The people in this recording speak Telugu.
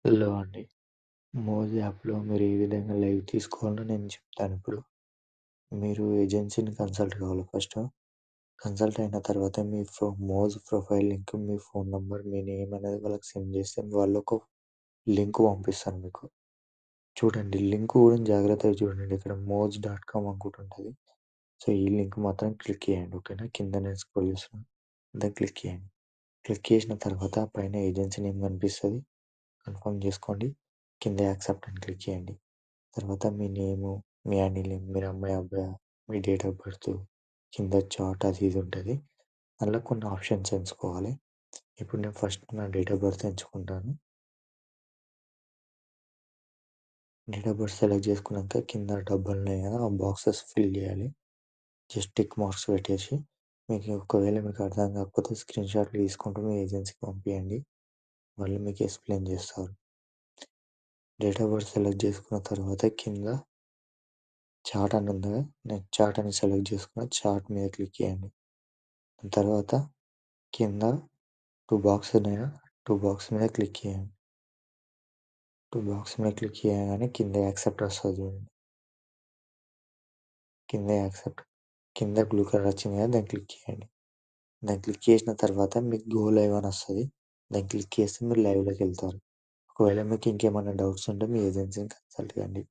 హలో అండి. మోజ్ యాప్‌లో మీరు ఏ విధంగా లైవ్ తీసుకోవాలో నేను చెప్తానిప్పుడు. మీరు ఏజెన్సీని కన్సల్ట్ కావాలి ఫస్టు. కన్సల్ట్ అయిన తర్వాత మీ మోజ్ ప్రొఫైల్ లింక్, మీ ఫోన్ నంబర్, మీ నేమ్ అనేది వాళ్ళకి సెండ్ చేస్తే వాళ్ళొక లింక్ పంపిస్తారు మీకు. చూడండి లింక్ కూడా జాగ్రత్తగా చూడండి. ఇక్కడ మోజ్ డాట్ కామ్ అనుకుంట ఉంటది. సో, ఈ లింక్ మాత్రం క్లిక్ చేయండి. ఓకేనా? కింద నేను స్క్రోల్ చేస్తున్నాను. దాన్ని క్లిక్ చేయండి. క్లిక్ చేసిన తర్వాత పైన ఏజెన్సీ నేమ్ కనిపిస్తది. కన్ఫర్మ్ చేసుకోండి. కింద యాక్సెప్ట్ అని క్లిక్ చేయండి. తర్వాత మీ నేము, మీ హ్యాండిల్ నేమ్, మీరు అమ్మాయా, అబ్బాయా, మీ డేట్ ఆఫ్ బర్త్, కింద చార్ట్ అది ఇది ఉంటది. అందులో కొన్ని ఆప్షన్స్ ఎంచుకోవాలి. ఇప్పుడు నేను ఫస్ట్ నా డేట్ ఆఫ్ బర్త్ ఎంచుకుంటాను. డేట్ ఆఫ్ బర్త్ సెలెక్ట్ చేసుకున్నాక కింద డబ్బాలున్నాయి కదా! ఆ బాక్సెస్ ఫిల్ చేయాలి. జస్ట్ టిక్ మార్క్స్ పెట్టేసి ఒకవేళ మీకు అర్థం కాకపోతే స్క్రీన్‌షాట్లు తీసుకుంటూ మీ ఏజెన్సీకి పంపియండి. వాళ్ళు మీకు ఎక్స్‌ప్లెయిన్ చేస్తారు. డేట్ ఆఫ్ బర్త్ సెలెక్ట్ చేసుకున్న తర్వాత కింద చార్ట్ అని ఉంది కదా! నేను చార్ట్ అని సెలెక్ట్ చేసుకున్న చార్ట్ మీద క్లిక్ చేయండి. తర్వాత కింద 2 బాక్స్ ఉన్నాయి కదా! 2 బాక్స్ మీద క్లిక్ చేయండి. 2 బాక్స్ మీద క్లిక్ చేయగానే కింద యాక్సెప్ట్ వస్తది చూడండి. కింద యాక్సెప్ట్. కింద బ్లూ కలర్ వచ్చింది కదా! దాన్ని క్లిక్ చేయండి. దాన్ని క్లిక్ చేసిన తర్వాత మీకు గో లైవ్ అని వస్తది. దాన్ని క్లిక్ చేస్తే మీరు లైవ్‌లోకెళ్తారు. ఒకవేళ మీకు ఇంకేమైనా డౌట్స్ ఉంటే మీ ఏజెన్సీని కన్సల్ట్ కండి.